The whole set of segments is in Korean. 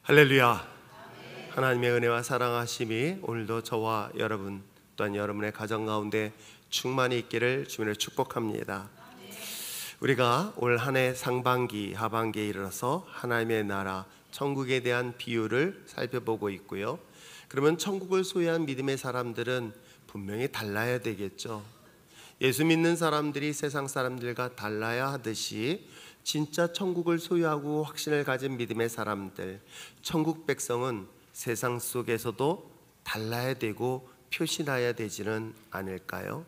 할렐루야. 하나님의 은혜와 사랑하심이 오늘도 저와 여러분 또한 여러분의 가정 가운데 충만히 있기를 주님으로 축복합니다. 우리가 올 한 해 상반기 하반기에 이르러서 하나님의 나라 천국에 대한 비유를 살펴보고 있고요. 그러면 천국을 소유한 믿음의 사람들은 분명히 달라야 되겠죠. 예수 믿는 사람들이 세상 사람들과 달라야 하듯이 진짜 천국을 소유하고 확신을 가진 믿음의 사람들, 천국 백성은 세상 속에서도 달라야 되고 표시나야 되지는 않을까요?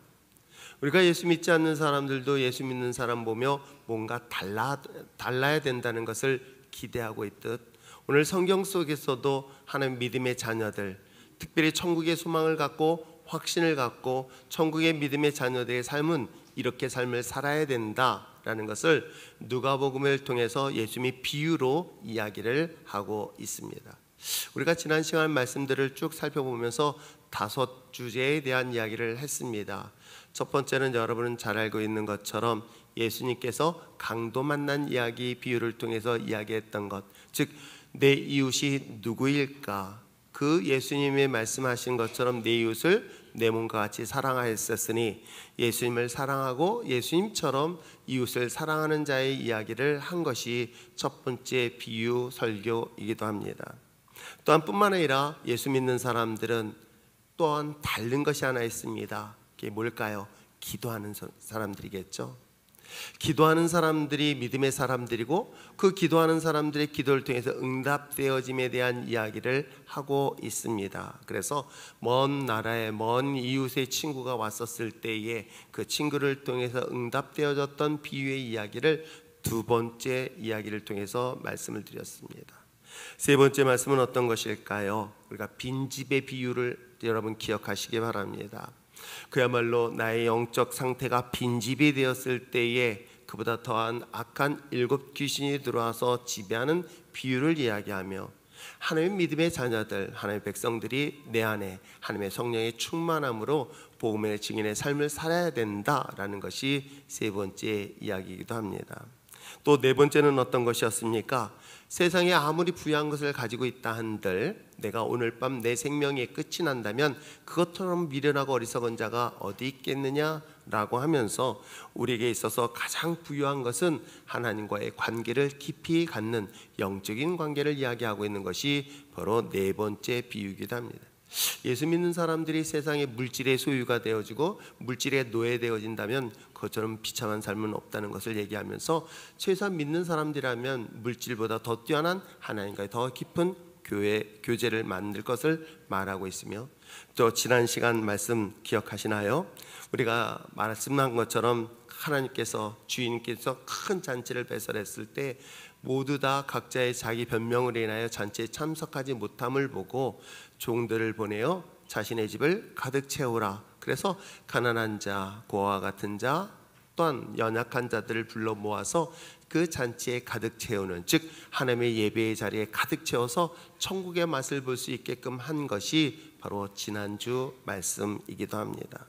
우리가 예수 믿지 않는 사람들도 예수 믿는 사람 보며 뭔가 달라야 된다는 것을 기대하고 있듯, 오늘 성경 속에서도 하나님 믿음의 자녀들, 특별히 천국의 소망을 갖고 확신을 갖고 천국의 믿음의 자녀들의 삶은 이렇게 삶을 살아야 된다라는 것을 누가복음을 통해서 예수님이 비유로 이야기를 하고 있습니다. 우리가 지난 시간 말씀들을 쭉 살펴보면서 5 주제에 대한 이야기를 했습니다. 첫 번째는 여러분은 잘 알고 있는 것처럼 예수님께서 강도 만난 이야기 비유를 통해서 이야기했던 것, 즉 내 이웃이 누구일까? 그 예수님의 말씀하신 것처럼 내 이웃을 내 몸과 같이 사랑하였으니 예수님을 사랑하고 예수님처럼 이웃을 사랑하는 자의 이야기를 한 것이 첫 번째 비유 설교이기도 합니다. 또한 뿐만 아니라 예수 믿는 사람들은 또한 다른 것이 하나 있습니다. 그게 뭘까요? 기도하는 사람들이겠죠. 기도하는 사람들이 믿음의 사람들이고 그 기도하는 사람들의 기도를 통해서 응답되어짐에 대한 이야기를 하고 있습니다. 그래서 먼 나라에 먼 이웃의 친구가 왔었을 때에 그 친구를 통해서 응답되어졌던 비유의 이야기를 2번째 이야기를 통해서 말씀을 드렸습니다. 3번째 말씀은 어떤 것일까요? 우리가 빈집의 비유를 여러분 기억하시기 바랍니다. 그야말로 나의 영적 상태가 빈집이 되었을 때에 그보다 더한 악한 7 귀신이 들어와서 지배하는 비유를 이야기하며 하나님의 믿음의 자녀들, 하나님의 백성들이 내 안에 하나님의 성령의 충만함으로 복음의 증인의 삶을 살아야 된다라는 것이 3번째 이야기이기도 합니다. 또 4번째는 어떤 것이었습니까? 세상에 아무리 부유한 것을 가지고 있다 한들 내가 오늘 밤 내 생명의 끝이 난다면 그것처럼 미련하고 어리석은 자가 어디 있겠느냐라고 하면서 우리에게 있어서 가장 부유한 것은 하나님과의 관계를 깊이 갖는 영적인 관계를 이야기하고 있는 것이 바로 4번째 비유이기도 합니다. 예수 믿는 사람들이 세상의 물질의 소유가 되어지고 물질에 노예되어진다면 그것처럼 비참한 삶은 없다는 것을 얘기하면서 최소한 믿는 사람들이라면 물질보다 더 뛰어난 하나님과의 더 깊은 교제를 만들 것을 말하고 있으며, 또 지난 시간 말씀 기억하시나요? 우리가 말씀한 것처럼 하나님께서 주인께서 큰 잔치를 배설했을 때 모두 다 각자의 자기 변명을 인하여 잔치에 참석하지 못함을 보고 종들을 보내어 자신의 집을 가득 채우라. 그래서 가난한 자, 고아와 같은 자, 또한 연약한 자들을 불러 모아서 그 잔치에 가득 채우는, 즉 하나님의 예배의 자리에 가득 채워서 천국의 맛을 볼 수 있게끔 한 것이 바로 지난주 말씀이기도 합니다.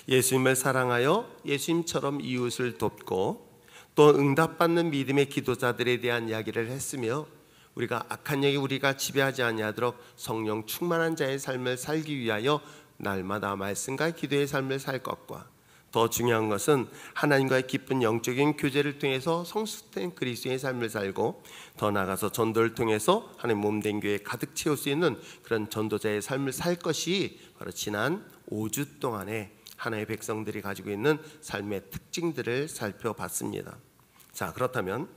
예수님을 사랑하여 예수님처럼 이웃을 돕고 또 응답받는 믿음의 기도자들에 대한 이야기를 했으며, 우리가 악한 영이 우리가 지배하지 아니하도록 성령 충만한 자의 삶을 살기 위하여 날마다 말씀과 기도의 삶을 살 것과, 더 중요한 것은 하나님과의 깊은 영적인 교제를 통해서 성숙된 그리스도의 삶을 살고, 더 나아가서 전도를 통해서 하나님 몸된 교회에 가득 채울 수 있는 그런 전도자의 삶을 살 것이 바로 지난 5주 동안에 하나님의 백성들이 가지고 있는 삶의 특징들을 살펴봤습니다. 자, 그렇다면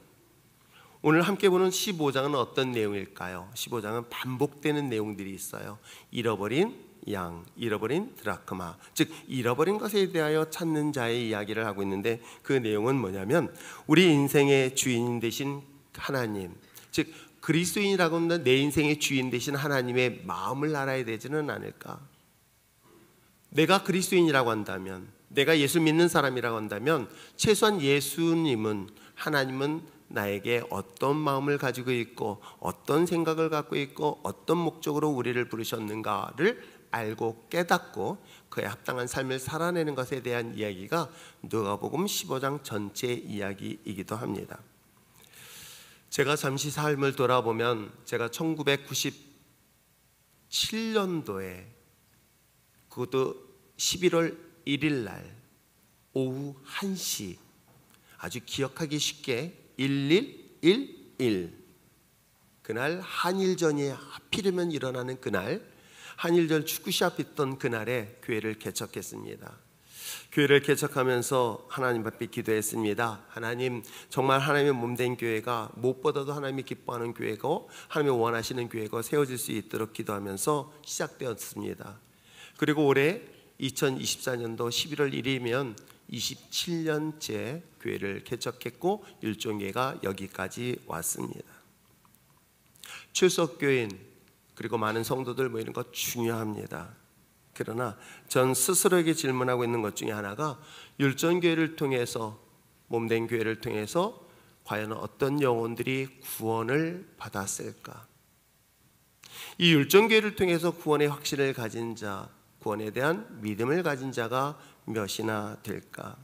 오늘 함께 보는 15장은 어떤 내용일까요? 15장은 반복되는 내용들이 있어요. 잃어버린 양, 잃어버린 드라크마, 즉 잃어버린 것에 대하여 찾는 자의 이야기를 하고 있는데, 그 내용은 뭐냐면 우리 인생의 주인 되신 하나님, 즉 그리스도인이라고 하면 내 인생의 주인 되신 하나님의 마음을 알아야 되지는 않을까? 내가 그리스도인이라고 한다면, 내가 예수 믿는 사람이라고 한다면 최소한 예수님은, 하나님은 나에게 어떤 마음을 가지고 있고 어떤 생각을 갖고 있고 어떤 목적으로 우리를 부르셨는가를 알고 깨닫고 그에 합당한 삶을 살아내는 것에 대한 이야기가 누가복음 15장 전체 이야기이기도 합니다. 제가 잠시 삶을 돌아보면 제가 1997년도에 그것도 11월 1일 날 오후 1시, 아주 기억하기 쉽게 1111, 그날 한일전이 하필이면 일어나는 그날, 한일전 축구 시합 있던 그날에 교회를 개척했습니다. 교회를 개척하면서 하나님 앞에 기도했습니다. 하나님, 정말 하나님의 몸된 교회가 무엇보다도 하나님이 기뻐하는 교회고 하나님이 원하시는 교회가 세워질 수 있도록 기도하면서 시작되었습니다. 그리고 올해 2024년도 11월 1일이면 27년째 교회를 개척했고 일종교회가 여기까지 왔습니다. 출석교인 그리고 많은 성도들 모이는 것 중요합니다. 그러나 전 스스로에게 질문하고 있는 것 중에 하나가, 율전교회를 통해서, 몸된 교회를 통해서 과연 어떤 영혼들이 구원을 받았을까? 이 율전교회를 통해서 구원의 확신을 가진 자, 구원에 대한 믿음을 가진 자가 몇이나 될까?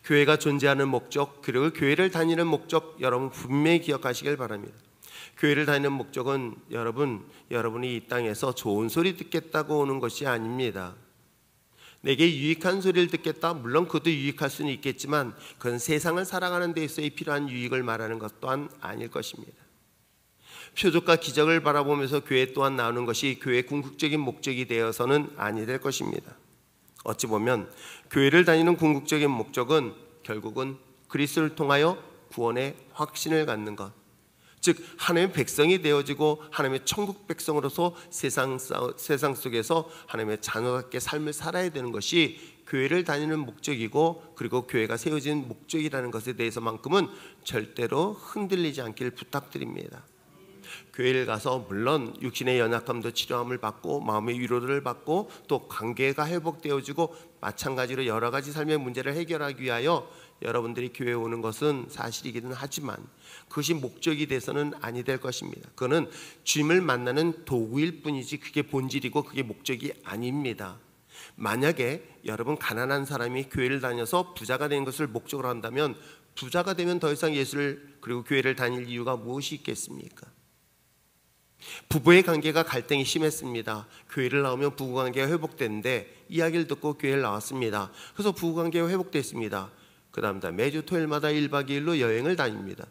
교회가 존재하는 목적, 그리고 교회를 다니는 목적, 여러분 분명히 기억하시길 바랍니다. 교회를 다니는 목적은 여러분이 이 땅에서 좋은 소리 듣겠다고 오는 것이 아닙니다. 내게 유익한 소리를 듣겠다, 물론 그것도 유익할 수는 있겠지만 그건 세상을 살아가는 데 있어서 필요한 유익을 말하는 것 또한 아닐 것입니다. 표적과 기적을 바라보면서 교회 또한 나오는 것이 교회의 궁극적인 목적이 되어서는 아니 될 것입니다. 어찌 보면 교회를 다니는 궁극적인 목적은 결국은 그리스도를 통하여 구원의 확신을 갖는 것, 즉 하나님의 백성이 되어지고 하나님의 천국 백성으로서 세상 속에서 하나님의 자녀답게 삶을 살아야 되는 것이 교회를 다니는 목적이고, 그리고 교회가 세워진 목적이라는 것에 대해서만큼은 절대로 흔들리지 않기를 부탁드립니다. 교회를 가서 물론 육신의 연약함도 치료함을 받고 마음의 위로를 받고 또 관계가 회복되어지고 마찬가지로 여러 가지 삶의 문제를 해결하기 위하여 여러분들이 교회에 오는 것은 사실이기는 하지만 그것이 목적이 돼서는 아니 될 것입니다. 그거는 주님을 만나는 도구일 뿐이지 그게 본질이고 그게 목적이 아닙니다. 만약에 여러분 가난한 사람이 교회를 다녀서 부자가 되는 것을 목적으로 한다면 부자가 되면 더 이상 예수를 그리고 교회를 다닐 이유가 무엇이 있겠습니까? 부부의 관계가 갈등이 심했습니다. 교회를 나오면 부부관계가 회복되는데 이야기를 듣고 교회를 나왔습니다. 그래서 부부관계가 회복됐습니다. 그 다음 매주 토요일마다 1박 2일로 여행을 다닙니다.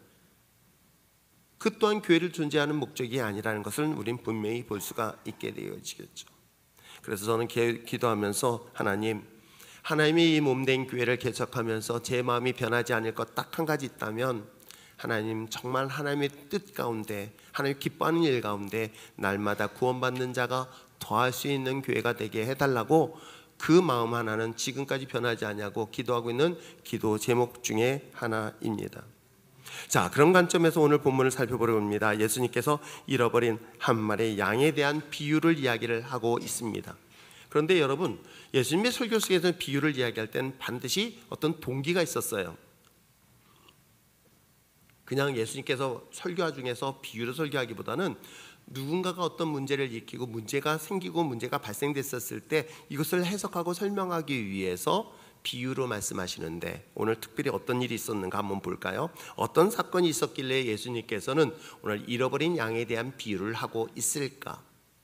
그 또한 교회를 존재하는 목적이 아니라는 것을 우린 분명히 볼 수가 있게 되어지겠죠. 그래서 저는 기도하면서 하나님이 이 몸된 교회를 개척하면서 제 마음이 변하지 않을 것 딱 한 가지 있다면, 하나님 정말 하나님의 뜻 가운데, 하나님 기뻐하는 일 가운데 날마다 구원받는 자가 더할 수 있는 교회가 되게 해달라고, 그 마음 하나는 지금까지 변하지 않냐고 기도하고 있는 기도 제목 중에 하나입니다. 자, 그런 관점에서 오늘 본문을 살펴보려 합니다. 예수님께서 잃어버린 한 마리의 양에 대한 비유를 이야기를 하고 있습니다. 그런데 여러분, 예수님의 설교 속에서 비유를 이야기할 때는 반드시 어떤 동기가 있었어요. 그냥 예수님께서 설교 중에서 비유를 설교하기보다는 누군가가 어떤 문제를 일으키고 문제가 생기고 문제가 발생됐었을 때 이것을 해석하고 설명하기 위해서 비유로 말씀하시는데, 오늘 특별히 어떤 일이 있었는가 한번 볼까요? 어떤 사건이 있었길래 예수님께서는 오늘 잃어버린 양에 대한 비유를 하고 있을까?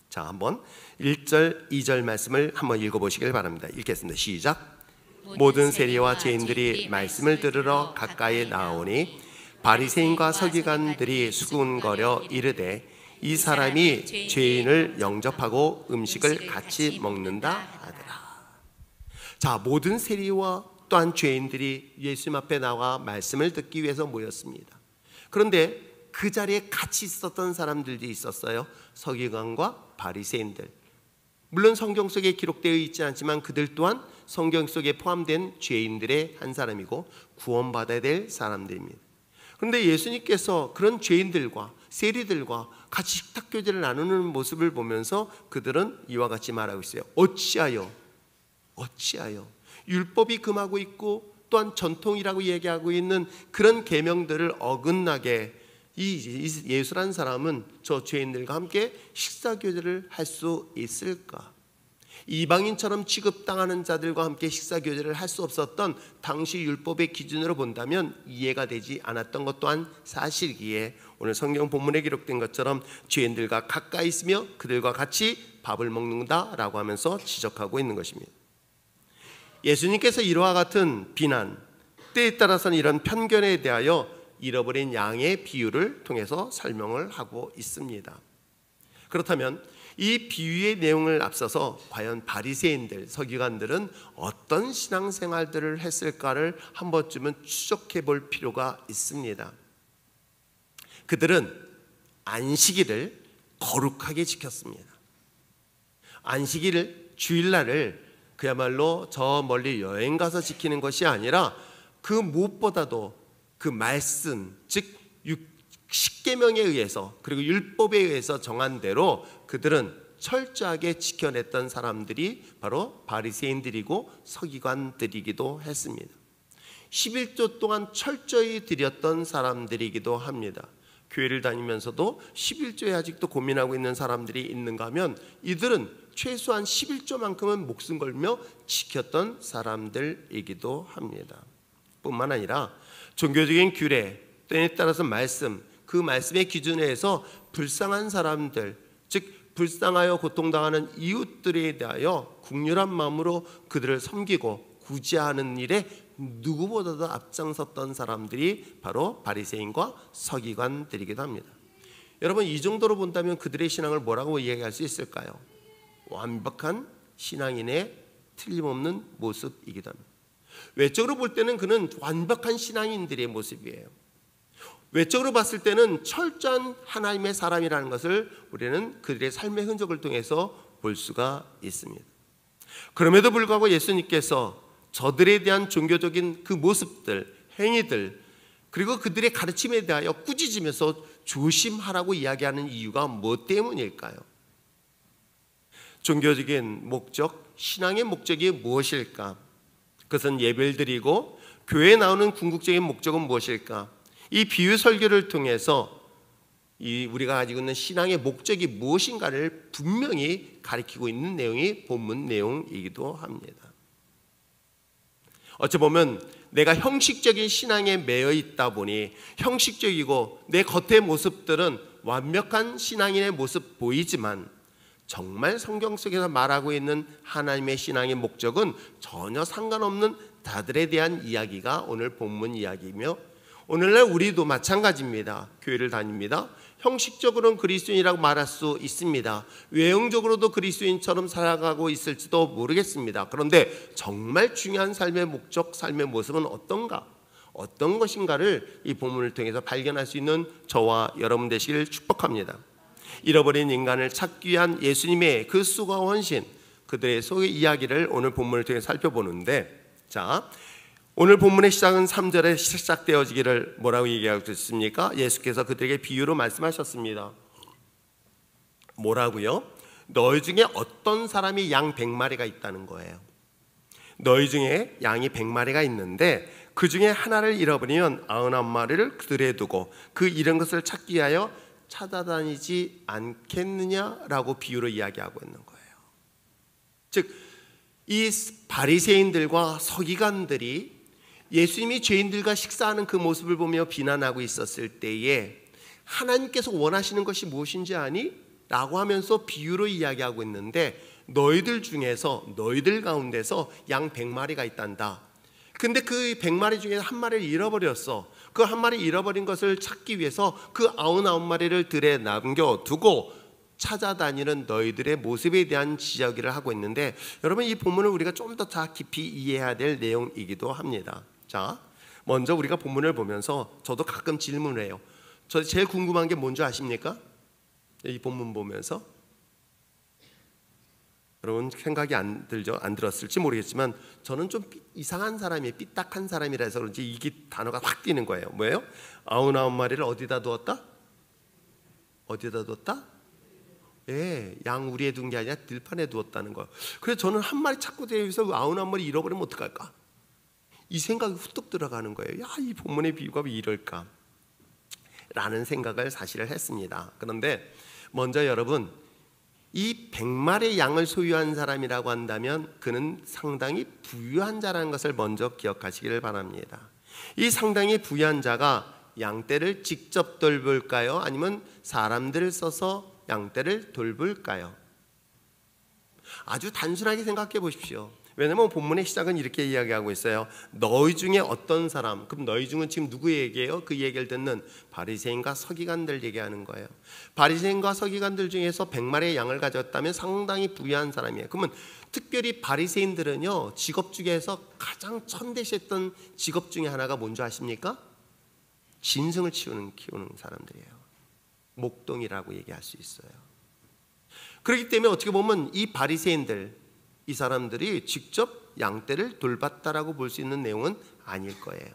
자, 한번 1절 2절 말씀을 한번 읽어보시길 바랍니다. 읽겠습니다. 시작. 모든 세리와 죄인들이 말씀을 들으러 가까이 나오니 바리새인과 서기관들이 수군거려 이르되 이 사람이 죄인을 영접하고 음식을 같이 먹는다 하더라. 자, 모든 세리와 또한 죄인들이 예수님 앞에 나와 말씀을 듣기 위해서 모였습니다. 그런데 그 자리에 같이 있었던 사람들도 있었어요. 서기관과 바리새인들. 물론 성경 속에 기록되어 있지 않지만 그들 또한 성경 속에 포함된 죄인들의 한 사람이고 구원받아야 될 사람들입니다. 그런데 예수님께서 그런 죄인들과 세리들과 같이 식탁 교제를 나누는 모습을 보면서 그들은 이와 같이 말하고 있어요. 어찌하여 율법이 금하고 있고 또한 전통이라고 얘기하고 있는 그런 계명들을 어긋나게 이 예수라는 사람은 저 죄인들과 함께 식사 교제를 할 수 있을까? 이방인처럼 취급당하는 자들과 함께 식사교제를 할 수 없었던 당시 율법의 기준으로 본다면 이해가 되지 않았던 것 또한 사실이기에 오늘 성경 본문에 기록된 것처럼 죄인들과 가까이 있으며 그들과 같이 밥을 먹는다라고 하면서 지적하고 있는 것입니다. 예수님께서 이와 같은 비난, 때에 따라서는 이런 편견에 대하여 잃어버린 양의 비유를 통해서 설명을 하고 있습니다. 그렇다면 이 비유의 내용을 앞서서 과연 바리새인들, 서기관들은 어떤 신앙생활들을 했을까를 한 번쯤은 추적해 볼 필요가 있습니다. 그들은 안식일을 거룩하게 지켰습니다. 안식일을, 주일날을 그야말로 저 멀리 여행 가서 지키는 것이 아니라 그 무엇보다도 그 말씀, 즉 십계명에 의해서 그리고 율법에 의해서 정한 대로 그들은 철저하게 지켜냈던 사람들이 바로 바리새인들이고 서기관들이기도 했습니다. 11조 동안 철저히 드렸던 사람들이기도 합니다. 교회를 다니면서도 11조에 아직도 고민하고 있는 사람들이 있는가 하면 이들은 최소한 11조만큼은 목숨 걸며 지켰던 사람들이기도 합니다. 뿐만 아니라 종교적인 규례, 때에 따라서 말씀, 그 말씀의 기준에서 불쌍한 사람들, 즉 불쌍하여 고통당하는 이웃들에 대하여 국률한 마음으로 그들을 섬기고 구제하는 일에 누구보다도 앞장섰던 사람들이 바로 바리새인과 서기관들이기도 합니다. 여러분, 이 정도로 본다면 그들의 신앙을 뭐라고 이야기할 수 있을까요? 완벽한 신앙인의 틀림없는 모습이기도 합니다. 외적으로 볼 때는 그는 완벽한 신앙인들의 모습이에요. 외적으로 봤을 때는 철저한 하나님의 사람이라는 것을 우리는 그들의 삶의 흔적을 통해서 볼 수가 있습니다. 그럼에도 불구하고 예수님께서 저들에 대한 종교적인 그 모습들, 행위들, 그리고 그들의 가르침에 대하여 꾸짖으면서 조심하라고 이야기하는 이유가 무엇 때문일까요? 종교적인 목적, 신앙의 목적이 무엇일까? 그것은 예배를 드리고 교회에 나오는 궁극적인 목적은 무엇일까? 이 비유 설교를 통해서 우리가 가지고 있는 신앙의 목적이 무엇인가를 분명히 가리키고 있는 내용이 본문 내용이기도 합니다. 어찌 보면 내가 형식적인 신앙에 매여 있다 보니 형식적이고 내 겉의 모습들은 완벽한 신앙인의 모습 보이지만 정말 성경 속에서 말하고 있는 하나님의 신앙의 목적은 전혀 상관없는 다들에 대한 이야기가 오늘 본문 이야기이며 오늘날 우리도 마찬가지입니다. 교회를 다닙니다. 형식적으로는 그리스도인이라고 말할 수 있습니다. 외형적으로도 그리스도인처럼 살아가고 있을지도 모르겠습니다. 그런데 정말 중요한 삶의 목적, 삶의 모습은 어떤가? 어떤 것인가를 이 본문을 통해서 발견할 수 있는 저와 여러분 되시길 축복합니다. 잃어버린 인간을 찾기 위한 예수님의 그 수고와 헌신, 그들의 속의 이야기를 오늘 본문을 통해 살펴보는데, 자, 오늘 본문의 시작은 3절에 시작되어지기를 뭐라고 얘기하고 있습니까? 예수께서 그들에게 비유로 말씀하셨습니다. 뭐라고요? 너희 중에 어떤 사람이 양 100마리가 있다는 거예요. 너희 중에 양이 100마리가 있는데 그 중에 하나를 잃어버리면 99마리를 그들에 두고 그 잃은 것을 찾기 위하여 찾아다니지 않겠느냐라고 비유로 이야기하고 있는 거예요. 즉, 이 바리새인들과 서기관들이 예수님이 죄인들과 식사하는 그 모습을 보며 비난하고 있었을 때에 하나님께서 원하시는 것이 무엇인지 아니? 라고 하면서 비유로 이야기하고 있는데 너희들 중에서, 너희들 가운데서 양 100마리가 있단다. 근데 그 100마리 중에 한 마리를 잃어버렸어. 그 한 마리 잃어버린 것을 찾기 위해서 그 99마리를 들에 남겨두고 찾아다니는 너희들의 모습에 대한 지적을 하고 있는데, 여러분, 이 본문을 우리가 좀 더 깊이 이해해야 될 내용이기도 합니다. 자, 먼저 우리가 본문을 보면서 저도 가끔 질문을 해요. 저 제일 궁금한 게 뭔지 아십니까? 이 본문 보면서 여러분 생각이 안 들었을지 모르겠지만 저는 좀 이상한 사람이에요. 삐딱한 사람이라서 그런지 이게 단어가 확 띄는 거예요. 뭐예요? 99마리를 어디다 두었다? 어디다 두었다? 예, 양 우리에 둔 게 아니라 들판에 두었다는 거예요. 그래서 저는 한 마리 찾고 다니면서 99마리 잃어버리면 어떡할까? 이 생각이 후뚝 들어가는 거예요. 야, 이 본문의 비유가 왜 이럴까? 라는 생각을 사실 했습니다. 그런데 먼저 여러분, 이 100마리의 양을 소유한 사람이라고 한다면 그는 상당히 부유한 자라는 것을 먼저 기억하시기를 바랍니다. 이 상당히 부유한 자가 양떼를 직접 돌볼까요? 아니면 사람들을 써서 양떼를 돌볼까요? 아주 단순하게 생각해 보십시오. 왜냐하면 본문의 시작은 이렇게 이야기하고 있어요. 너희 중에 어떤 사람, 그럼 너희 중은 지금 누구 얘기예요? 그 얘기를 듣는 바리새인과 서기관들 얘기하는 거예요. 바리새인과 서기관들 중에서 100마리의 양을 가졌다면 상당히 부유한 사람이에요. 그러면 특별히 바리새인들은요, 직업 중에서 가장 천대시했던 직업 중에 하나가 뭔지 아십니까? 짐승을 키우는 사람들이에요. 목동이라고 얘기할 수 있어요. 그렇기 때문에 어떻게 보면 이 바리새인들, 이 사람들이 직접 양떼를 돌봤다라고 볼 수 있는 내용은 아닐 거예요.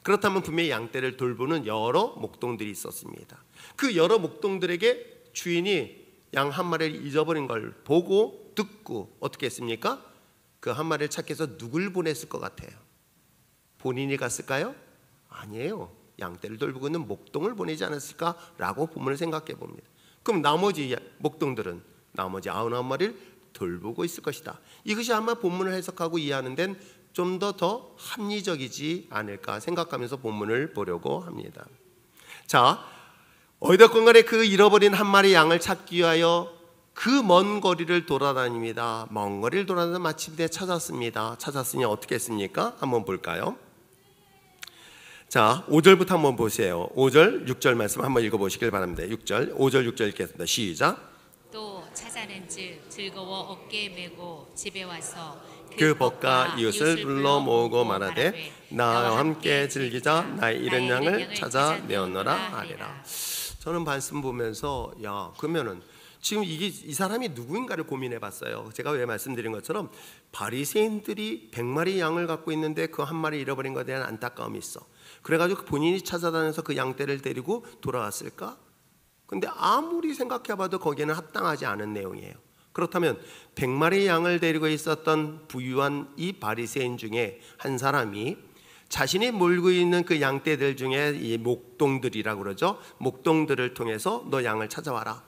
그렇다면 분명히 양떼를 돌보는 여러 목동들이 있었습니다. 그 여러 목동들에게 주인이 양 한 마리를 잊어버린 걸 보고 듣고 어떻게 했습니까? 그 한 마리를 찾기 위해서 누굴 보냈을 것 같아요? 본인이 갔을까요? 아니에요. 양떼를 돌보고 있는 목동을 보내지 않았을까라고 본문을 생각해 봅니다. 그럼 나머지 목동들은 나머지 99마리를 돌보고 있을 것이다. 이것이 아마 본문을 해석하고 이해하는 데는 좀 더 합리적이지 않을까 생각하면서 본문을 보려고 합니다. 자, 어디든 간에 그 잃어버린 한 마리 양을 찾기 위하여 그 먼 거리를 돌아다닙니다. 먼 거리를 돌아다니다 마침내 찾았습니다. 찾았으니 어떻게 했습니까? 한번 볼까요? 자, 5절부터 한번 보세요. 5절, 6절 말씀 한번 읽어보시길 바랍니다. 6절, 5절, 6절 읽겠습니다. 시작. 또 찾아낸즉 즐거워 어깨에 메고 집에 와서 그 벗과 이웃을 불러 모으고 말하되 나와 함께 즐기자. 나의 잃은 양을 찾아 내었노라 하리라. 저는 말씀 보면서 그러면은 지금 이 사람이 누구인가를 고민해 봤어요. 제가 왜 말씀드린 것처럼 바리새인들이 100마리 양을 갖고 있는데 그 한 마리 잃어버린 것에 대한 안타까움이 있어. 그래가지고 본인이 찾아다녀서 그 양떼를 데리고 돌아왔을까? 근데 아무리 생각해봐도 거기에는 합당하지 않은 내용이에요. 그렇다면 100마리 양을 데리고 있었던 부유한 이 바리새인 중에 한 사람이 자신이 몰고 있는 그 양떼들 중에 이 목동들이라고 그러죠. 목동들을 통해서 너 양을 찾아와라.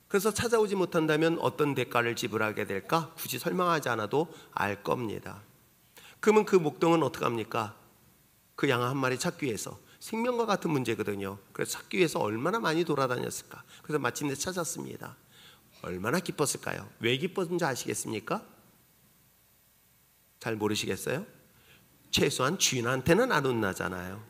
그래서 찾아오지 못한다면 어떤 대가를 지불하게 될까? 굳이 설명하지 않아도 알 겁니다. 그러면 그 목동은 어떡합니까? 그 양 한 마리 찾기 위해서 생명과 같은 문제거든요. 그래서 찾기 위해서 얼마나 많이 돌아다녔을까? 그래서 마침내 찾았습니다. 얼마나 기뻤을까요? 왜 기뻤는지 아시겠습니까? 잘 모르시겠어요? 최소한 주인한테는 안 혼나잖아요.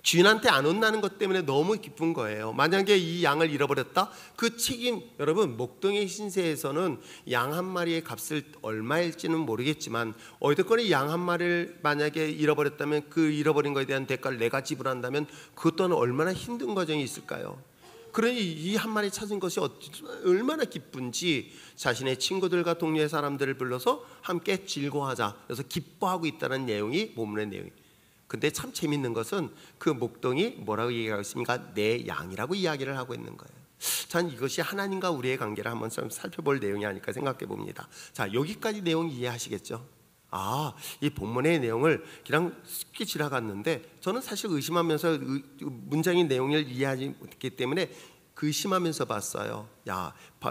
주인한테 안 혼나는 것 때문에 너무 기쁜 거예요. 만약에 이 양을 잃어버렸다? 그 책임, 여러분 목동의 신세에서는 양 한 마리의 값을 얼마일지는 모르겠지만 어쨌거나 양 한 마리를 만약에 잃어버렸다면 그 잃어버린 것에 대한 대가를 내가 지불한다면 그 또한 얼마나 힘든 과정이 있을까요? 그러니 이 한 마리 찾은 것이 얼마나 기쁜지 자신의 친구들과 동료의 사람들을 불러서 함께 즐거워하자. 그래서 기뻐하고 있다는 내용이 본문의 내용이에요. 근데 참 재밌는 것은 그 목동이 뭐라고 얘기하고 있습니까? 내 양이라고 이야기를 하고 있는 거예요. 전 이것이 하나님과 우리의 관계를 한번 좀 살펴볼 내용이 아닐까 생각해 봅니다. 자, 여기까지 내용 이해하시겠죠? 이 본문의 내용을 그냥 쉽게 지나갔는데 저는 사실 의심하면서 문장의 내용을 이해하지 못했기 때문에 의심하면서 봤어요.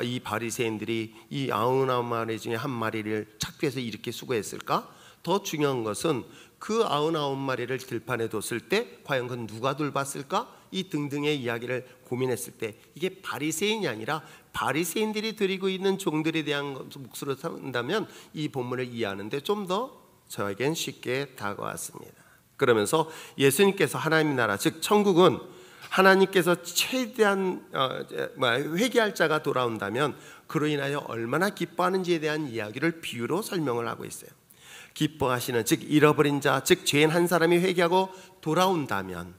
이 바리새인들이 이 99마리 중에 한 마리를 찾기 위해서 이렇게 수고했을까? 더 중요한 것은 그 99마리를 들판에 뒀을 때 과연 그건 누가 돌봤을까? 이 등등의 이야기를 고민했을 때 이게 바리새인이 아니라 바리새인들이 드리고 있는 종들에 대한 몫으로 산다면 이 본문을 이해하는데 좀 더 저에겐 쉽게 다가왔습니다. 그러면서 예수님께서 하나님의 나라, 즉 천국은 하나님께서 최대한 회개할 자가 돌아온다면 그로 인하여 얼마나 기뻐하는지에 대한 이야기를 비유로 설명을 하고 있어요. 기뻐하시는, 즉 잃어버린 자, 즉 죄인 한 사람이 회개하고 돌아온다면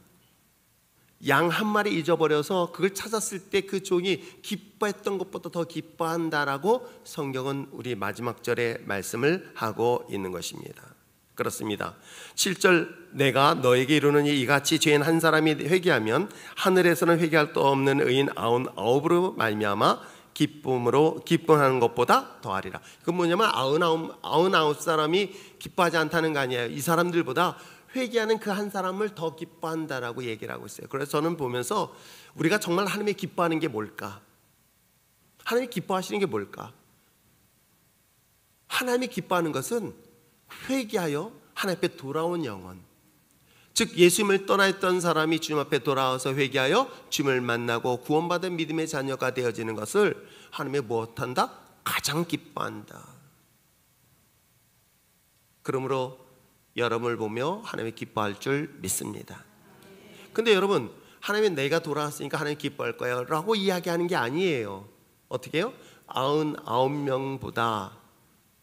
양 한 마리 잊어버려서 그걸 찾았을 때 그 종이 기뻐했던 것보다 더 기뻐한다라고 성경은 우리 마지막 절에 말씀을 하고 있는 것입니다. 그렇습니다. 7절 내가 너에게 이르노니 이같이 죄인 한 사람이 회개하면 하늘에서는 회개할 수 없는 의인 99으로 말미암아 기뻐하는 것보다 더하리라. 그건 뭐냐면 99 사람이 기뻐하지 않다는 거 아니에요. 이 사람들보다 회개하는 그 한 사람을 더 기뻐한다라고 얘기를 하고 있어요. 그래서 저는 보면서 우리가 정말 하나님의 기뻐하는 게 뭘까? 하나님이 기뻐하시는 게 뭘까? 하나님이 기뻐하는 것은 회개하여 하나님 앞에 돌아온 영혼, 즉 예수님을 떠나 있던 사람이 주님 앞에 돌아와서 회개하여 주님을 만나고 구원받은 믿음의 자녀가 되어지는 것을 하나님이 무엇한다? 가장 기뻐한다. 그러므로 여러분을 보며 하나님이 기뻐할 줄 믿습니다. 근데 여러분, 하나님이 내가 돌아왔으니까 하나님 기뻐할 거예요 라고 이야기하는 게 아니에요. 어떻게 해요? 99명보다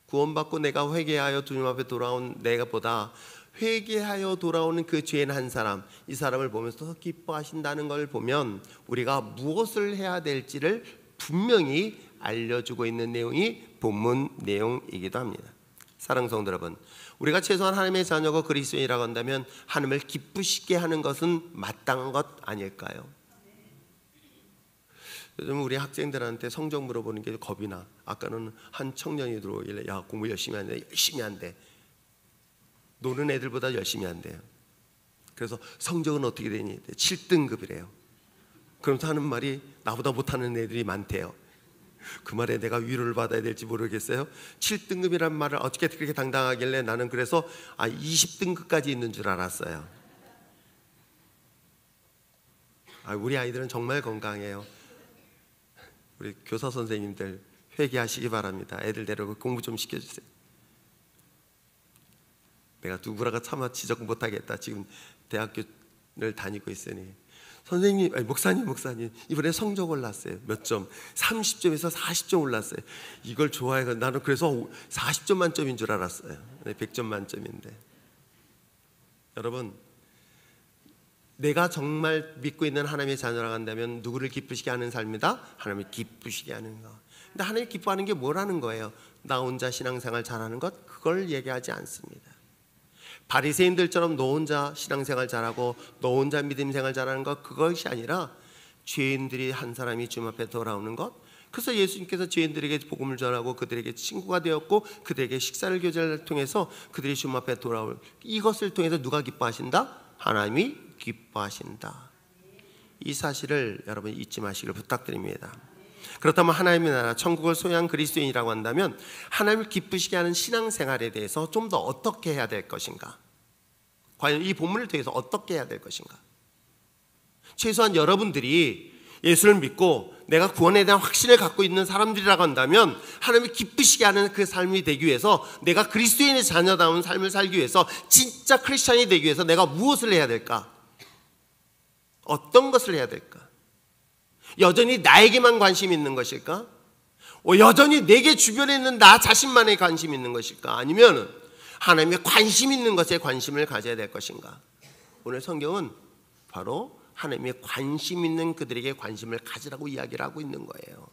구원받고 내가 회개하여 주님 앞에 돌아온 내가 보다 회개하여 돌아오는 그 죄인 한 사람, 이 사람을 보면서 기뻐하신다는 걸 보면 우리가 무엇을 해야 될지를 분명히 알려주고 있는 내용이 본문 내용이기도 합니다. 사랑하는 성도 여러분, 우리가 최소한 하나님의 자녀고 그리스도인이라고 한다면 하나님을 기쁘시게 하는 것은 마땅한 것 아닐까요? 요즘 우리 학생들한테 성적 물어보는 게 겁이 나. 아까는 한 청년이 들어오길래 야, 공부 열심히 한대. 열심히 한대. 노는 애들보다 열심히 한대요. 그래서 성적은 어떻게 되니? 7등급이래요. 그러면서 하는 말이 나보다 못하는 애들이 많대요. 그 말에 내가 위로를 받아야 될지 모르겠어요. 7등급이란 말을 어떻게 그렇게 당당하길래 나는 그래서 20등급까지 있는 줄 알았어요. 우리 아이들은 정말 건강해요. 우리 교사 선생님들 회개하시기 바랍니다. 애들 데리고 공부 좀 시켜주세요. 내가 누구라가 차마 지적 못하겠다. 지금 대학교를 다니고 있으니 선생님, 목사님 이번에 성적 올랐어요. 몇 점? 30점에서 40점 올랐어요. 이걸 좋아해서 나는 그래서 40점 만점인 줄 알았어요. 100점 만점인데. 여러분, 내가 정말 믿고 있는 하나님의 자녀라고 한다면 누구를 기쁘시게 하는 삶이다? 하나님을 기쁘시게 하는 것. 근데 하나님이 기뻐하는 게 뭐라는 거예요? 나 혼자 신앙생활 잘하는 것? 그걸 얘기하지 않습니다. 바리새인들처럼 너 혼자 신앙생활 잘하고 너 혼자 믿음생활 잘하는 것, 그것이 아니라 죄인들이 한 사람이 주님 앞에 돌아오는 것. 그래서 예수님께서 죄인들에게 복음을 전하고 그들에게 친구가 되었고 그들에게 식사를 교제를 통해서 그들이 주님 앞에 돌아올, 이것을 통해서 누가 기뻐하신다? 하나님이 기뻐하신다. 이 사실을 여러분 잊지 마시기를 부탁드립니다. 그렇다면 하나님의 나라 천국을 소유한 그리스도인이라고 한다면 하나님을 기쁘시게 하는 신앙생활에 대해서 좀 더 어떻게 해야 될 것인가? 과연 이 본문을 통해서 어떻게 해야 될 것인가? 최소한 여러분들이 예수를 믿고 내가 구원에 대한 확신을 갖고 있는 사람들이라고 한다면 하나님을 기쁘시게 하는 그 삶이 되기 위해서, 내가 그리스도인의 자녀다운 삶을 살기 위해서, 진짜 크리스찬이 되기 위해서 내가 무엇을 해야 될까? 어떤 것을 해야 될까? 여전히 나에게만 관심이 있는 것일까? 여전히 내게 주변에 있는 나 자신만에 관심이 있는 것일까? 아니면 하나님의 관심 있는 것에 관심을 가져야 될 것인가? 오늘 성경은 바로 하나님의 관심 있는 그들에게 관심을 가지라고 이야기를 하고 있는 거예요.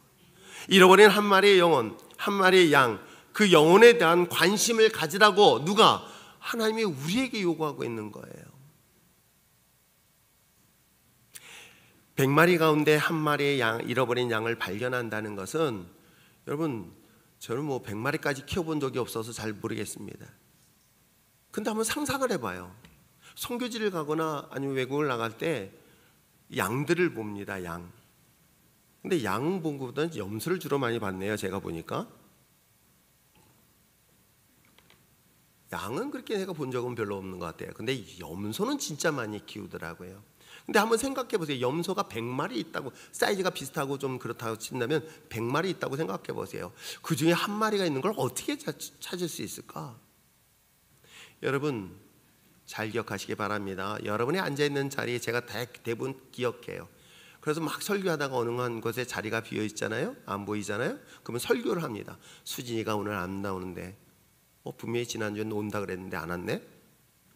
잃어버린 한 마리의 영혼, 한 마리의 양, 그 영혼에 대한 관심을 가지라고 누가? 하나님이 우리에게 요구하고 있는 거예요. 100마리 가운데 한 마리의 양, 잃어버린 양을 발견한다는 것은, 여러분, 저는 100마리까지 키워본 적이 없어서 잘 모르겠습니다. 근데 한번 상상을 해봐요. 선교지를 가거나 아니면 외국을 나갈 때 양들을 봅니다. 양. 근데 양 본 것보다는 염소를 주로 많이 봤네요. 제가 보니까. 양은 그렇게 내가 본 적은 별로 없는 것 같아요. 근데 염소는 진짜 많이 키우더라고요. 근데 한번 생각해 보세요. 염소가 100마리 있다고, 사이즈가 비슷하고 좀 그렇다고 친다면 100마리 있다고 생각해 보세요. 그 중에 한 마리가 있는 걸 어떻게 찾을 수 있을까? 여러분 잘 기억하시기 바랍니다. 여러분이 앉아있는 자리에 제가 대부분 기억해요. 그래서 막 설교하다가 어느 한 곳에 자리가 비어 있잖아요. 안 보이잖아요. 그러면 설교를 합니다. 수진이가 오늘 안 나오는데 분명히 지난주에 온다 그랬는데 안 왔네?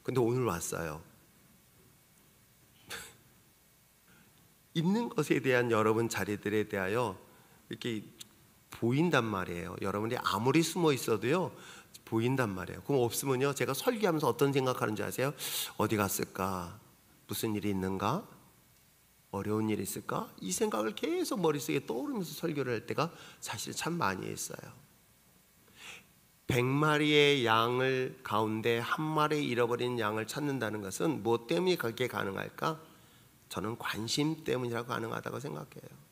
근데 오늘 왔어요. 있는 것에 대한 여러분 자리들에 대하여 이렇게 보인단 말이에요. 여러분이 아무리 숨어 있어도요 보인단 말이에요. 그럼 없으면요, 제가 설교하면서 어떤 생각하는지 아세요? 어디 갔을까? 무슨 일이 있는가? 어려운 일이 있을까? 이 생각을 계속 머릿속에 떠오르면서 설교를 할 때가 사실 참 많이 있어요. 100마리의 양을 가운데 한 마리 잃어버린 양을 찾는다는 것은 무엇 때문에 그렇게 가능할까? 저는 관심 때문이라고 가능하다고 생각해요.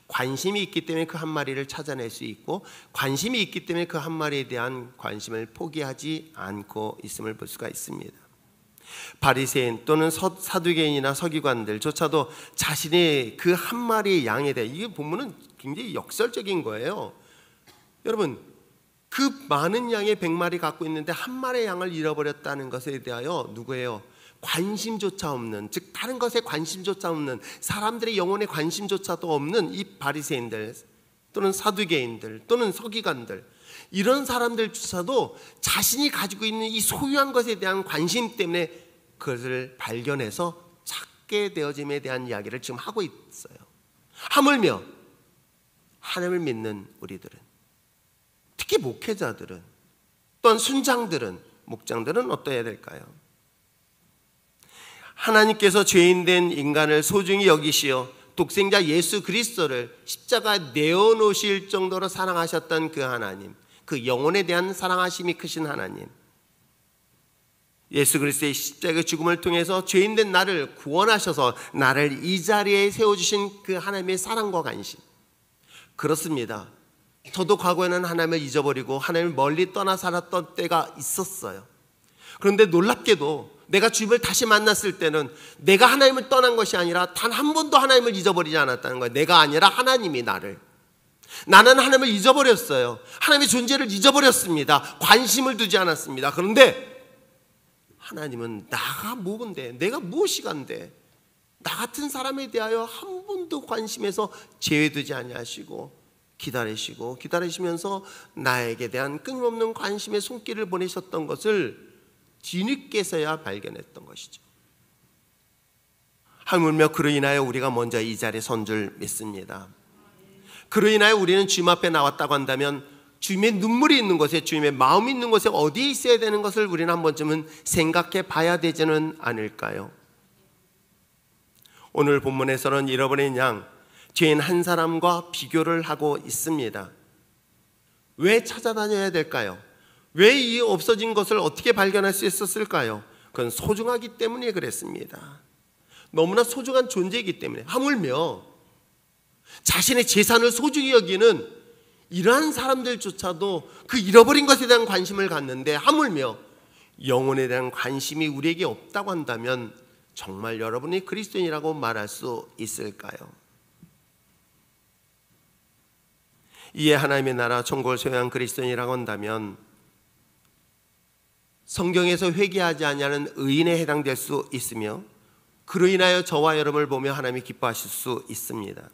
관심이 있기 때문에 그 한 마리를 찾아낼 수 있고, 관심이 있기 때문에 그 한 마리에 대한 관심을 포기하지 않고 있음을 볼 수가 있습니다. 바리새인 또는 사두개인이나 서기관들조차도 자신의 그 한 마리의 양에 대해, 이게 보면은 굉장히 역설적인 거예요. 여러분, 그 많은 양의 100마리 갖고 있는데 한 마리의 양을 잃어버렸다는 것에 대하여 누구예요? 관심조차 없는, 즉 다른 것에 관심조차 없는, 사람들의 영혼에 관심조차도 없는 이 바리새인들 또는 사두개인들 또는 서기관들, 이런 사람들조차도 자신이 가지고 있는 이 소유한 것에 대한 관심 때문에 그것을 발견해서 찾게 되어짐에 대한 이야기를 지금 하고 있어요. 하물며 하나님을 믿는 우리들은, 특히 목회자들은, 또한 순장들은, 목장들은 어떠해야 될까요? 하나님께서 죄인된 인간을 소중히 여기시어 독생자 예수 그리스도를 십자가에 내어놓으실 정도로 사랑하셨던 그 하나님, 그 영혼에 대한 사랑하심이 크신 하나님, 예수 그리스도의 십자가의 죽음을 통해서 죄인된 나를 구원하셔서 나를 이 자리에 세워주신 그 하나님의 사랑과 관심. 그렇습니다. 저도 과거에는 하나님을 잊어버리고 하나님을 멀리 떠나 살았던 때가 있었어요. 그런데 놀랍게도 내가 주님을 다시 만났을 때는 내가 하나님을 떠난 것이 아니라 단 한 번도 하나님을 잊어버리지 않았다는 거예요. 내가 아니라 하나님이 나를. 나는 하나님을 잊어버렸어요. 하나님의 존재를 잊어버렸습니다. 관심을 두지 않았습니다. 그런데 하나님은 나가 뭐건데, 내가 무엇이간데, 나 같은 사람에 대하여 한 번도 관심에서 제외두지 아니하시고 기다리시면서 나에게 대한 끊임없는 관심의 손길을 보내셨던 것을 뒤늦게서야 발견했던 것이죠. 하물며 그로 인하여 우리가 먼저 이 자리에 선 줄 믿습니다. 그로 인하여 우리는 주님 앞에 나왔다고 한다면 주님의 눈물이 있는 곳에, 주님의 마음이 있는 곳에 어디에 있어야 되는 것을 우리는 한 번쯤은 생각해 봐야 되지는 않을까요? 오늘 본문에서는 잃어버린 양, 죄인 한 사람과 비교를 하고 있습니다. 왜 찾아다녀야 될까요? 왜 이 없어진 것을 어떻게 발견할 수 있었을까요? 그건 소중하기 때문에 그랬습니다. 너무나 소중한 존재이기 때문에. 하물며 자신의 재산을 소중히 여기는 이러한 사람들조차도 그 잃어버린 것에 대한 관심을 갖는데, 하물며 영혼에 대한 관심이 우리에게 없다고 한다면 정말 여러분이 그리스도인이라고 말할 수 있을까요? 이에 하나님의 나라 천국을 소유한 그리스도인이라고 한다면 성경에서 회개하지 아니하는 의인에 해당될 수 있으며, 그로 인하여 저와 여러분을 보며 하나님이 기뻐하실 수 있습니다.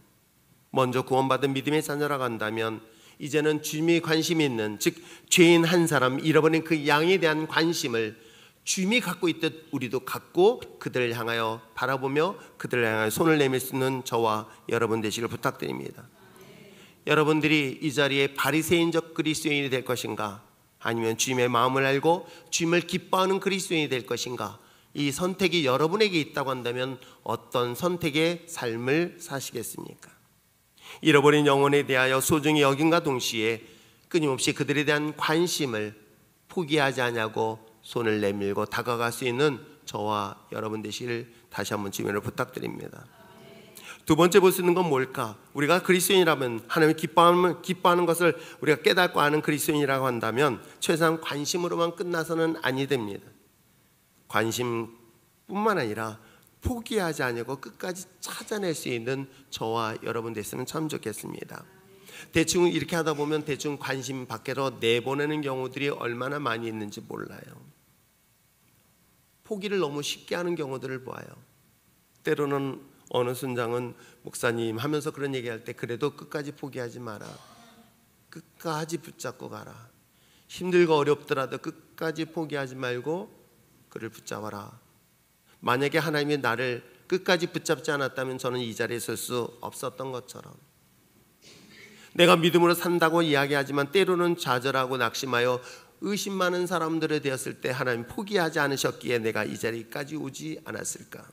먼저 구원받은 믿음의 자녀라고 한다면 이제는 주님이 관심이 있는, 즉 죄인 한 사람, 잃어버린 그 양에 대한 관심을 주님이 갖고 있듯 우리도 갖고 그들을 향하여 바라보며 그들을 향하여 손을 내밀 수 있는 저와 여러분 되시길 부탁드립니다. 여러분들이 이 자리에 바리새인적 그리스도인이 될 것인가, 아니면 주님의 마음을 알고 주님을 기뻐하는 그리스도인이 될 것인가, 이 선택이 여러분에게 있다고 한다면 어떤 선택의 삶을 사시겠습니까? 잃어버린 영혼에 대하여 소중히 여김과 동시에 끊임없이 그들에 대한 관심을 포기하지 않냐고 손을 내밀고 다가갈 수 있는 저와 여러분 되시기를 다시 한번 주님을 부탁드립니다. 두 번째 볼 수 있는 건 뭘까? 우리가 그리스도인이라면, 하나님의 기뻐하는 것을 우리가 깨닫고 아는 그리스도인이라고 한다면 최소한 관심으로만 끝나서는 아니 됩니다. 관심뿐만 아니라 포기하지 않고 끝까지 찾아낼 수 있는 저와 여러분 됐으면 참 좋겠습니다. 대충 이렇게 하다 보면 대충 관심 밖으로 내보내는 경우들이 얼마나 많이 있는지 몰라요. 포기를 너무 쉽게 하는 경우들을 보아요. 때로는 어느 순장은 목사님 하면서 그런 얘기할 때, 그래도 끝까지 포기하지 마라. 끝까지 붙잡고 가라. 힘들고 어렵더라도 끝까지 포기하지 말고 그를 붙잡아라. 만약에 하나님이 나를 끝까지 붙잡지 않았다면 저는 이 자리에 설 수 없었던 것처럼, 내가 믿음으로 산다고 이야기하지만 때로는 좌절하고 낙심하여 의심 많은 사람들이 되었을 때 하나님 포기하지 않으셨기에 내가 이 자리까지 오지 않았을까?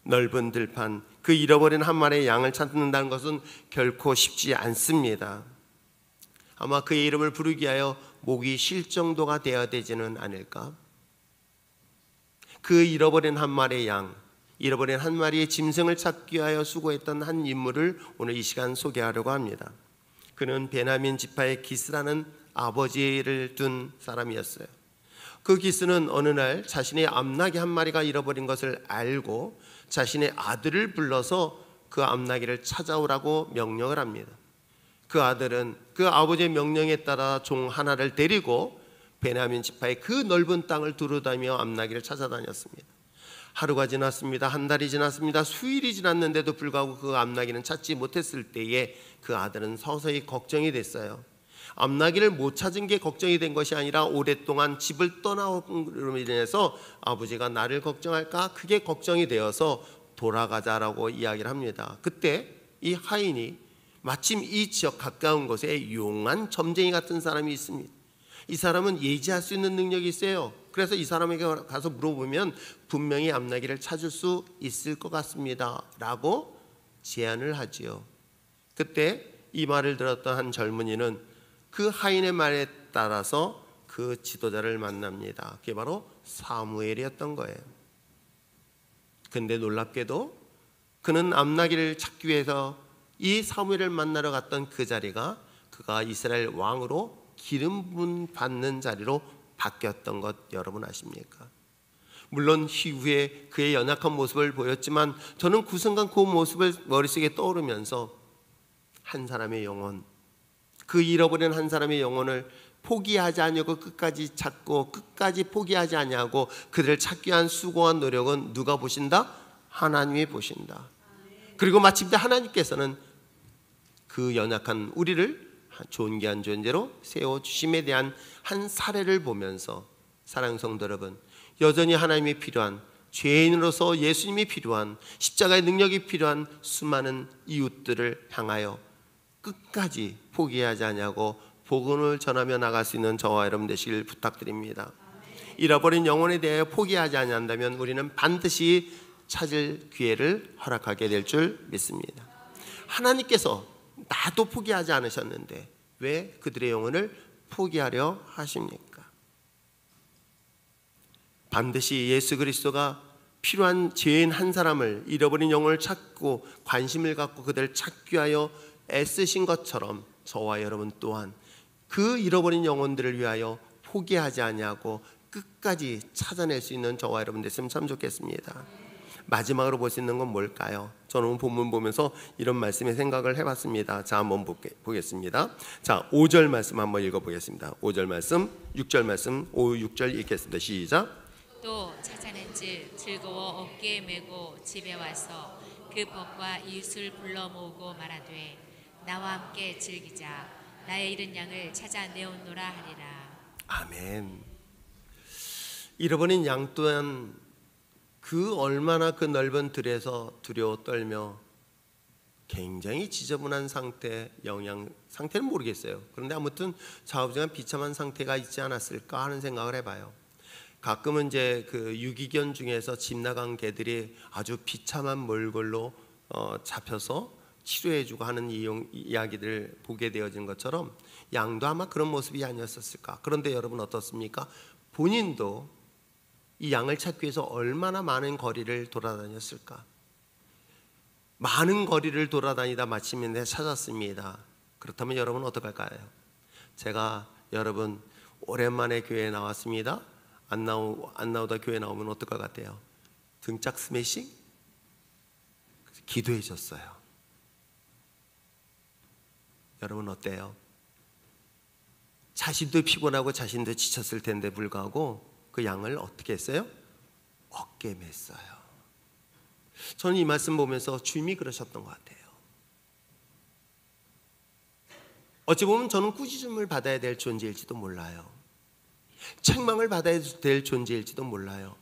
넓은 들판, 그 잃어버린 한 마리의 양을 찾는다는 것은 결코 쉽지 않습니다. 아마 그의 이름을 부르기 위하여 목이 쉴 정도가 되어야 되지는 않을까? 그 잃어버린 한 마리의 양, 잃어버린 한 마리의 짐승을 찾기 위하여 수고했던 한 인물을 오늘 이 시간 소개하려고 합니다. 그는 베냐민 지파의 기스라는 아버지를 둔 사람이었어요. 그 기스는 어느 날 자신의 암나귀 한 마리가 잃어버린 것을 알고 자신의 아들을 불러서 그 암나귀를 찾아오라고 명령을 합니다. 그 아들은 그 아버지의 명령에 따라 종 하나를 데리고 베냐민 지파의 그 넓은 땅을 두루다니며 암나귀를 찾아다녔습니다. 하루가 지났습니다. 한 달이 지났습니다. 수일이 지났는데도 불구하고 그 암나귀는 찾지 못했을 때에 그 아들은 서서히 걱정이 됐어요. 암나귀를 못 찾은 게 걱정이 된 것이 아니라 오랫동안 집을 떠나옴으로 인해서 아버지가 나를 걱정할까 그게 걱정이 되어서 돌아가자라고 이야기를 합니다. 그때 이 하인이 마침 이 지역 가까운 곳에 용한 점쟁이 같은 사람이 있습니다. 이 사람은 예지할 수 있는 능력이 있어요. 그래서 이 사람에게 가서 물어보면 분명히 암나귀를 찾을 수 있을 것 같습니다 라고 제안을 하지요. 그때 이 말을 들었던 한 젊은이는 그 하인의 말에 따라서 그 지도자를 만납니다. 그게 바로 사무엘이었던 거예요. 근데 놀랍게도 그는 암나귀를 찾기 위해서 이 사무엘을 만나러 갔던 그 자리가 그가 이스라엘 왕으로 기름 부음 받는 자리로 바뀌었던 것 여러분 아십니까? 물론 이후에 그의 연약한 모습을 보였지만 저는 그 순간 그 모습을 머릿속에 떠오르면서 한 사람의 영혼, 그 잃어버린 한 사람의 영혼을 포기하지 않냐고 끝까지 찾고 끝까지 포기하지 않냐고 그들을 찾기 위한 수고한 노력은 누가 보신다? 하나님이 보신다. 그리고 마침내 하나님께서는 그 연약한 우리를 존귀한 존재로 세워주심에 대한 한 사례를 보면서 사랑하는 성도 여러분, 여전히 하나님이 필요한, 죄인으로서 예수님이 필요한, 십자가의 능력이 필요한 수많은 이웃들을 향하여 끝까지 포기하지 않냐고 복음을 전하며 나갈 수 있는 저와 여러분 되시길 부탁드립니다. 잃어버린 영혼에 대하여 포기하지 않는다면 우리는 반드시 찾을 기회를 허락하게 될 줄 믿습니다. 하나님께서 나도 포기하지 않으셨는데 왜 그들의 영혼을 포기하려 하십니까? 반드시 예수 그리스도가 필요한 죄인 한 사람을, 잃어버린 영혼을 찾고 관심을 갖고 그들을 찾기 위하여 애쓰신 것처럼 저와 여러분 또한 그 잃어버린 영혼들을 위하여 포기하지 아니하고 끝까지 찾아낼 수 있는 저와 여러분 됐으면 참 좋겠습니다. 마지막으로 볼 수 있는 건 뭘까요? 저는 본문 보면서 이런 말씀에 생각을 해봤습니다. 자, 한번 보겠습니다. 자, 5절 말씀 한번 읽어보겠습니다. 5절 말씀, 6절 말씀, 5, 6절 읽겠습니다. 시작. 또 찾아낸즉 즐거워 어깨에 메고 집에 와서 그 벗과 이웃을 불러 모으고 말하되 나와 함께 즐기자. 나의 잃은 양을 찾아내었노라 하리라. 아멘. 잃어버린 양 또한 그 얼마나 그 넓은 들에서 두려워 떨며 굉장히 지저분한 상태, 영양 상태는 모르겠어요. 그런데 아무튼 좌우지간 비참한 상태가 있지 않았을까 하는 생각을 해봐요. 가끔은 이제 그 유기견 중에서 집 나간 개들이 아주 비참한 몰골로 잡혀서 치료해주고 하는 이야기들 보게 되어진 것처럼 양도 아마 그런 모습이 아니었을까. 그런데 여러분 어떻습니까? 본인도 이 양을 찾기 위해서 얼마나 많은 거리를 돌아다녔을까? 많은 거리를 돌아다니다 마침내 찾았습니다. 그렇다면 여러분 어떡할까요? 제가 여러분 오랜만에 교회에 나왔습니다. 안 나오다 교회 나오면 어떨 것 같아요? 등짝 스매싱? 기도해 줬어요. 여러분 어때요? 자신도 피곤하고 자신도 지쳤을 텐데 불구하고 그 양을 어떻게 했어요? 어깨에 맸어요. 저는 이 말씀 보면서 주님이 그러셨던 것 같아요. 어찌 보면 저는 꾸짖음을 받아야 될 존재일지도 몰라요. 책망을 받아야 될 존재일지도 몰라요.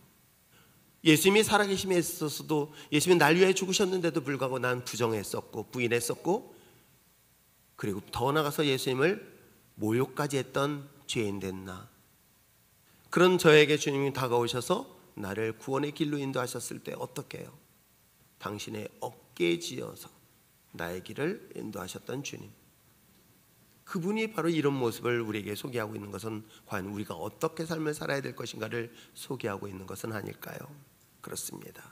예수님이 살아계심에 있어서도 예수님이 날 위해 죽으셨는데도 불구하고 난 부정했었고 부인했었고 그리고 더 나아가서 예수님을 모욕까지 했던 죄인 됐나. 그런 저에게 주님이 다가오셔서 나를 구원의 길로 인도하셨을 때 어떻게 해요? 당신의 어깨에 지어서 나의 길을 인도하셨던 주님. 그분이 바로 이런 모습을 우리에게 소개하고 있는 것은 과연 우리가 어떻게 삶을 살아야 될 것인가를 소개하고 있는 것은 아닐까요? 그렇습니다.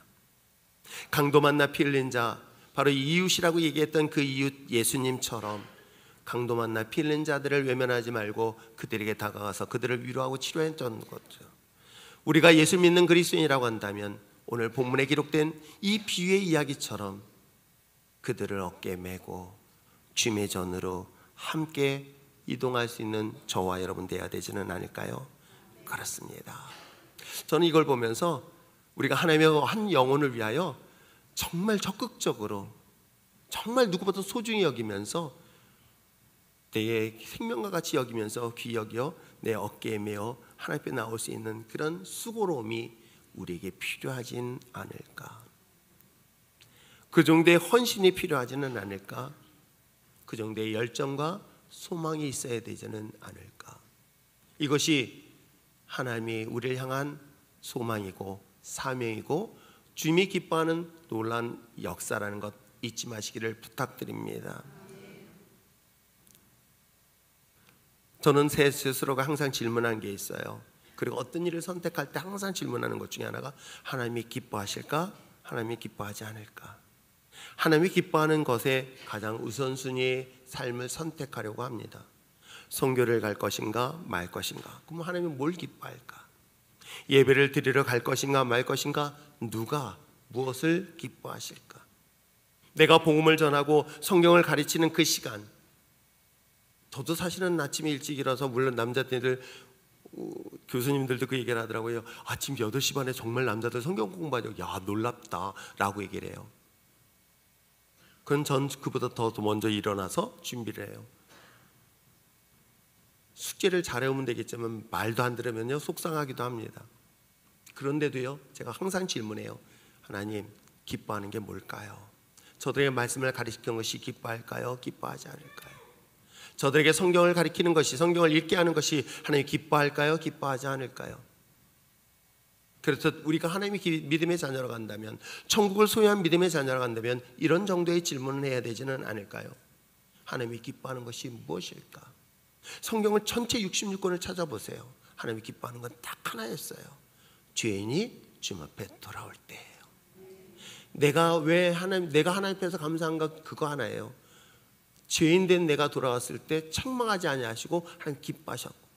강도 만나 피 흘린 자, 바로 이웃이라고 얘기했던 그 이웃 예수님처럼 강도 만나 피 흘린 자들을 외면하지 말고 그들에게 다가가서 그들을 위로하고 치료했던 거죠. 우리가 예수 믿는 그리스도인이라고 한다면 오늘 본문에 기록된 이 비유의 이야기처럼 그들을 어깨에 메고 주님의 전으로 함께 이동할 수 있는 저와 여러분 되어야 되지는 않을까요? 그렇습니다. 저는 이걸 보면서 우리가 하나님의 한 영혼을 위하여 정말 적극적으로, 정말 누구보다 소중히 여기면서 내 생명과 같이 여기면서 귀히 여겨 내 어깨에 메어 하나님 앞에 나올 수 있는 그런 수고로움이 우리에게 필요하진 않을까? 그 정도의 헌신이 필요하지는 않을까? 그 정도의 열정과 소망이 있어야 되지는 않을까? 이것이 하나님이 우리를 향한 소망이고 사명이고 주님이 기뻐하는 놀라운 역사라는 것 잊지 마시기를 부탁드립니다. 저는 제 스스로가 항상 질문한 게 있어요. 그리고 어떤 일을 선택할 때 항상 질문하는 것 중에 하나가 하나님이 기뻐하실까? 하나님이 기뻐하지 않을까? 하나님이 기뻐하는 것에 가장 우선순위의 삶을 선택하려고 합니다. 선교를 갈 것인가 말 것인가? 그럼 하나님이 뭘 기뻐할까? 예배를 드리러 갈 것인가 말 것인가? 누가 무엇을 기뻐하실까? 내가 복음을 전하고 성경을 가르치는 그 시간, 저도 사실은 아침에 일찍 일어나서, 물론 남자들 교수님들도 그 얘기를 하더라고요. 아침 8시 반에 정말 남자들 성경 공부하죠. 야, 놀랍다 라고 얘기를 해요. 그건 전 그보다 더 먼저 일어나서 준비를 해요. 숙제를 잘해오면 되겠지만 말도 안 들으면요 속상하기도 합니다. 그런데도요 제가 항상 질문해요. 하나님, 기뻐하는 게 뭘까요? 저들에게 말씀을 가르치는 것이 기뻐할까요? 기뻐하지 않을까요? 저들에게 성경을 가르치는 것이, 성경을 읽게 하는 것이 하나님 기뻐할까요? 기뻐하지 않을까요? 그래서 우리가 하나님의 믿음의 자녀로 간다면, 천국을 소유한 믿음의 자녀로 간다면 이런 정도의 질문을 해야 되지는 않을까요? 하나님이 기뻐하는 것이 무엇일까? 성경을 전체 66권을 찾아보세요. 하나님이 기뻐하는 건 딱 하나였어요. 죄인이 주님 앞에 돌아올 때예요. 내가 하나님 앞에서 감사한 것 그거 하나예요. 죄인된 내가 돌아왔을 때 책망하지 아니하시고 하나님 기뻐하셨고,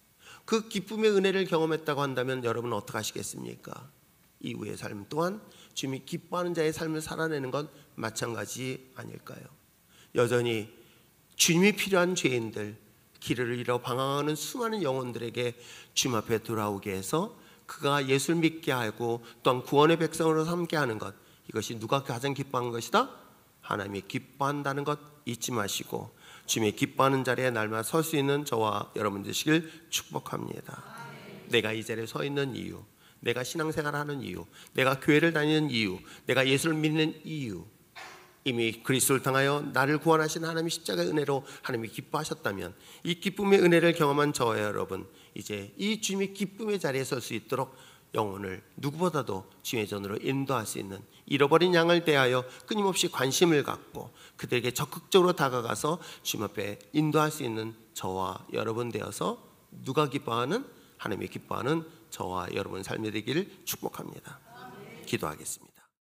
그 기쁨의 은혜를 경험했다고 한다면 여러분은 어떻게 하시겠습니까? 이후의 삶 또한 주님이 기뻐하는 자의 삶을 살아내는 건 마찬가지 아닐까요? 여전히 주님이 필요한 죄인들, 길을 잃어 방황하는 수많은 영혼들에게 주님 앞에 돌아오게 해서 그가 예수를 믿게 하고 또한 구원의 백성으로 삼게 하는 것, 이것이 누가 가장 기뻐하는 것이다? 하나님이 기뻐한다는 것 잊지 마시고 주님이 기뻐하는 자리에 날마다 설 수 있는 저와 여러분 되시길 축복합니다. 내가 이 자리에 서 있는 이유, 내가 신앙생활하는 이유, 내가 교회를 다니는 이유, 내가 예수를 믿는 이유, 이미 그리스도를 통하여 나를 구원하신 하나님의 십자가의 은혜로 하나님이 기뻐하셨다면 이 기쁨의 은혜를 경험한 저와 여러분, 이제 이 주님의 기쁨의 자리에 설 수 있도록 영혼을 누구보다도 주님의 전으로 인도할 수 있는, 잃어버린 양을 대하여 끊임없이 관심을 갖고 그들에게 적극적으로 다가가서 주님 앞에 인도할 수 있는 저와 여러분 되어서 누가 기뻐하는, 하나님이 기뻐하는 저와 여러분 삶이 되기를 축복합니다. 기도하겠습니다.